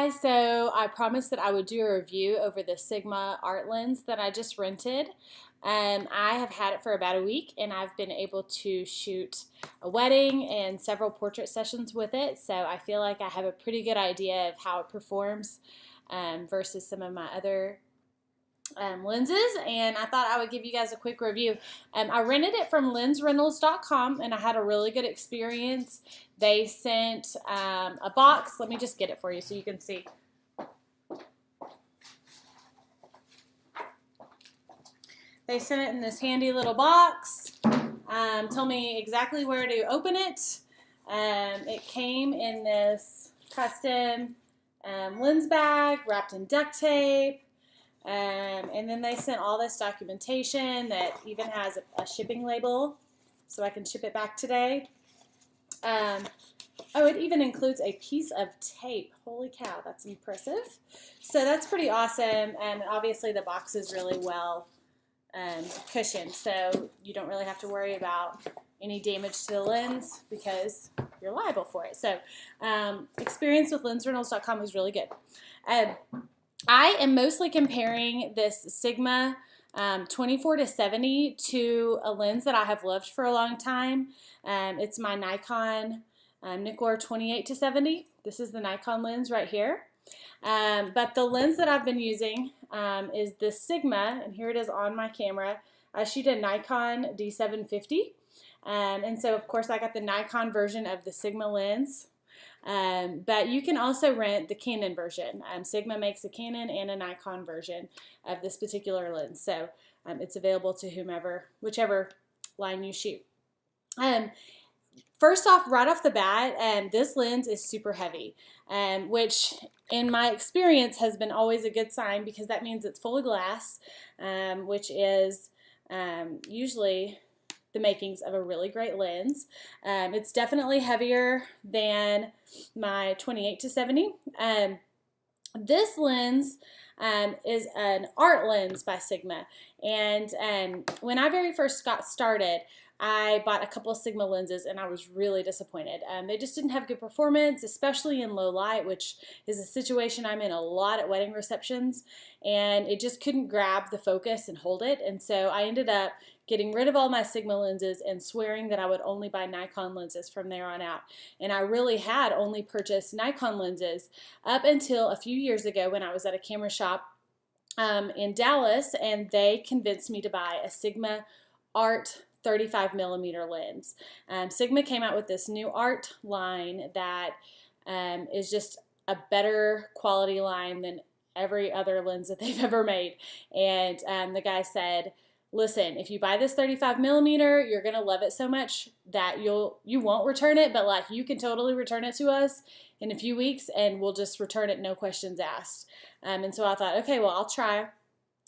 guys, so I promised that I would do a review over the Sigma art lens that I just rented. I have had it for about a week and I've been able to shoot a wedding and several portrait sessions with it, so I feel like I have a pretty good idea of how it performs versus some of my other lenses, and I thought I would give you guys a quick review. I rented it from lensrentals.com and I had a really good experience. They sent a box. Let me just get it for you so you can see. They sent it in this handy little box. Told me exactly where to open it. It came in this custom lens bag wrapped in duct tape. And then they sent all this documentation that even has a shipping label so I can ship it back today. Oh, it even includes a piece of tape. Holy cow, that's impressive. So that's pretty awesome, and obviously the box is really well cushioned, so you don't really have to worry about any damage to the lens because you're liable for it. So experience with lensrentals.com was really good. I am mostly comparing this Sigma 24-70 to a lens that I have loved for a long time. It's my Nikon Nikkor 28-70. This is the Nikon lens right here. But the lens that I've been using is this Sigma, and here it is on my camera. I shoot a Nikon D750. And so, of course, I got the Nikon version of the Sigma lens. But you can also rent the Canon version. Sigma makes a Canon and a Nikon version of this particular lens, so it's available to whomever, whichever line you shoot. First off, right off the bat, this lens is super heavy, which in my experience has been always a good sign because that means it's full of glass, which is usually the makings of a really great lens. It's definitely heavier than my 28-70. This lens is an art lens by Sigma, and when I very first got started, I bought a couple of Sigma lenses and I was really disappointed. They just didn't have good performance, especially in low light, which is a situation I'm in a lot at wedding receptions, and it just couldn't grab the focus and hold it. And so I ended up getting rid of all my Sigma lenses and swearing that I would only buy Nikon lenses from there on out. And I really had only purchased Nikon lenses up until a few years ago when I was at a camera shop in Dallas, and they convinced me to buy a Sigma Art 35mm lens. Sigma came out with this new art line that is just a better quality line than every other lens that they've ever made. And the guy said, listen, if you buy this 35mm, you're gonna love it so much that you won't return it, but like you can totally return it to us in a few weeks and we'll just return it, no questions asked. And so I thought, okay, well, I'll try.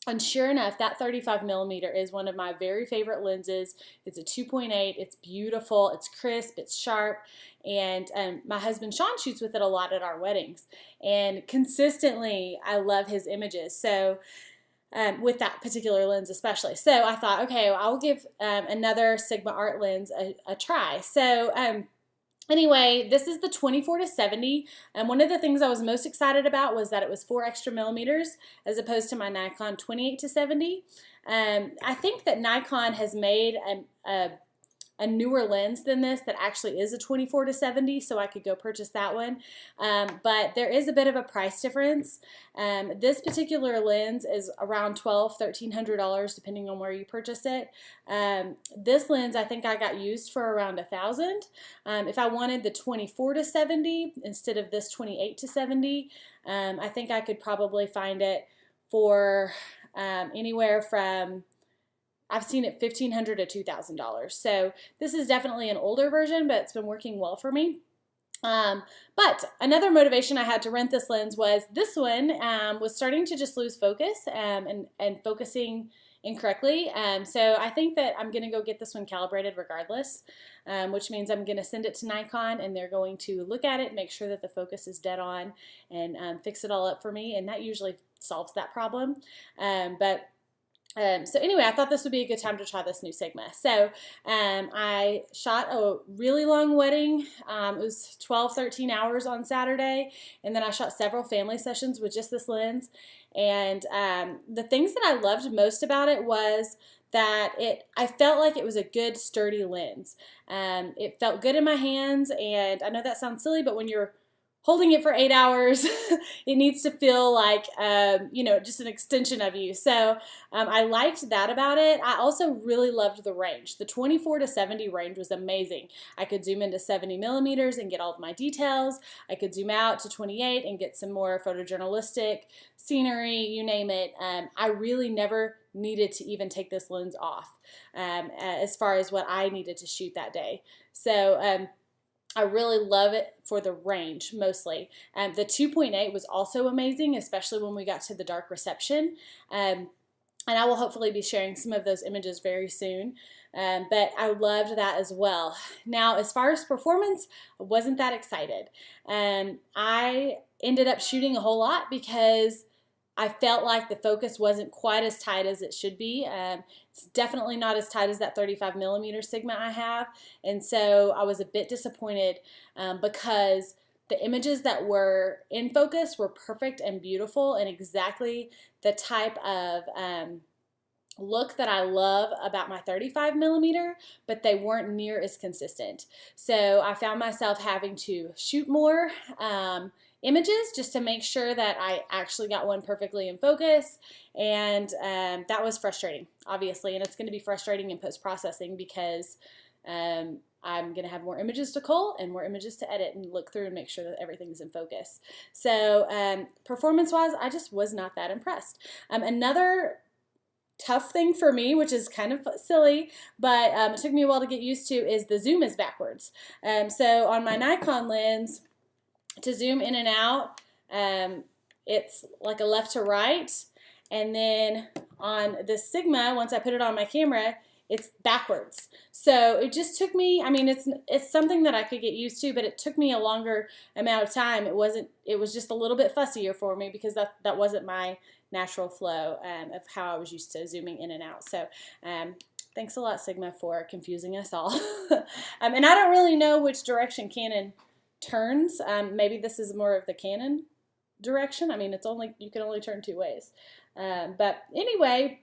And sure enough, that 35mm is one of my very favorite lenses. It's a 2.8, it's beautiful, it's crisp, it's sharp, and my husband Sean shoots with it a lot at our weddings. And consistently, I love his images. So with that particular lens especially. So I thought, okay, well, I'll give another Sigma art lens a try. So anyway, this is the 24-70, and one of the things I was most excited about was that it was 4 extra millimeters as opposed to my Nikon 28-70. I think that Nikon has made a newer lens than this that actually is a 24-70, so I could go purchase that one. But there is a bit of a price difference. This particular lens is around $1,200–$1,300 depending on where you purchase it. This lens I think I got used for around $1,000. If I wanted the 24-70 instead of this 28-70, I think I could probably find it for anywhere from, I've seen it $1,500 to $2,000. So this is definitely an older version, but it's been working well for me. But another motivation I had to rent this lens was this one was starting to just lose focus and focusing incorrectly. So I think that I'm going to go get this one calibrated regardless, which means I'm going to send it to Nikon and they're going to look at it, make sure that the focus is dead on, and fix it all up for me. And that usually solves that problem. But So anyway, I thought this would be a good time to try this new Sigma. So I shot a really long wedding. It was 12, 13 hours on Saturday. And then I shot several family sessions with just this lens. And the things that I loved most about it was that I felt like it was a good, sturdy lens. It felt good in my hands. And I know that sounds silly, but when you're holding it for 8 hours, it needs to feel like, just an extension of you. So I liked that about it. I also really loved the range. The 24 to 70 range was amazing. I could zoom into 70 millimeters and get all of my details. I could zoom out to 28 and get some more photojournalistic scenery, you name it. I really never needed to even take this lens off as far as what I needed to shoot that day. So I really love it for the range mostly. The 2.8 was also amazing, especially when we got to the dark reception. And I will hopefully be sharing some of those images very soon. But I loved that as well. Now, as far as performance, I wasn't that excited. I ended up shooting a whole lot because I felt like the focus wasn't quite as tight as it should be. It's definitely not as tight as that 35 millimeter Sigma I have. And so I was a bit disappointed because the images that were in focus were perfect and beautiful and exactly the type of look that I love about my 35 millimeter, but they weren't near as consistent. So I found myself having to shoot more images just to make sure that I actually got one perfectly in focus, and that was frustrating, obviously, and it's going to be frustrating in post-processing because I'm going to have more images to cull and more images to edit and look through and make sure that everything's in focus. So performance-wise, I just was not that impressed. Another tough thing for me, which is kind of silly, but it took me a while to get used to, is the zoom is backwards. So on my Nikon lens, to zoom in and out, it's like a left to right, and then on the Sigma, once I put it on my camera, it's backwards. So it just took me, I mean, it's something that I could get used to, but it took me a longer amount of time. It was just a little bit fussier for me because that wasn't my natural flow of how I was used to zooming in and out. So thanks a lot, Sigma, for confusing us all. And I don't really know which direction Canon turns. Maybe this is more of the Canon direction. I mean, you can only turn two ways. But anyway,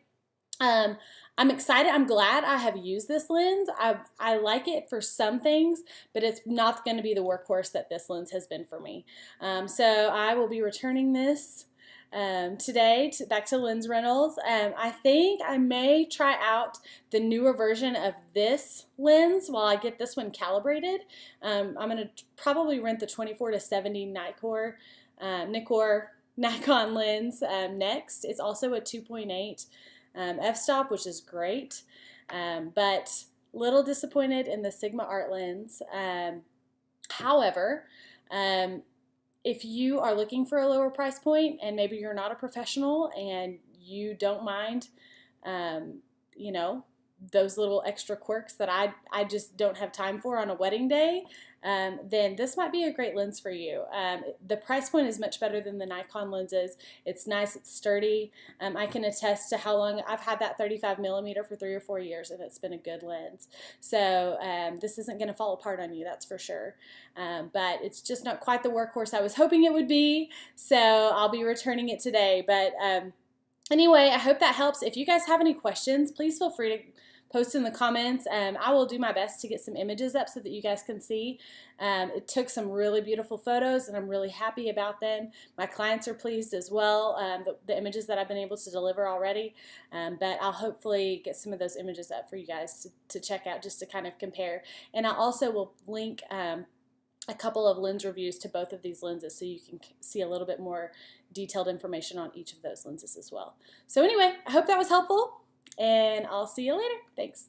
I'm excited. I'm glad I have used this lens. I like it for some things, but it's not going to be the workhorse that this lens has been for me. So I will be returning this today back to Lens Rentals. I think I may try out the newer version of this lens while I get this one calibrated. I'm going to probably rent the 24 to 70 Nikon lens next. It's also a 2.8 f-stop, which is great, but little disappointed in the Sigma Art lens. However, if you are looking for a lower price point and maybe you're not a professional and you don't mind, those little extra quirks that I just don't have time for on a wedding day, then this might be a great lens for you. The price point is much better than the Nikon lenses. It's nice, it's sturdy. I can attest to how long I've had that 35 millimeter for 3 or 4 years, and it's been a good lens. So this isn't going to fall apart on you, that's for sure. But it's just not quite the workhorse I was hoping it would be, so I'll be returning it today. But anyway, I hope that helps. If you guys have any questions, please feel free to post in the comments. I will do my best to get some images up so that you guys can see. It took some really beautiful photos, and I'm really happy about them. My clients are pleased as well, the images that I've been able to deliver already. But I'll hopefully get some of those images up for you guys to check out, just to kind of compare. And I also will link a couple of lens reviews to both of these lenses so you can see a little bit more detailed information on each of those lenses as well. So anyway, I hope that was helpful, and I'll see you later. Thanks.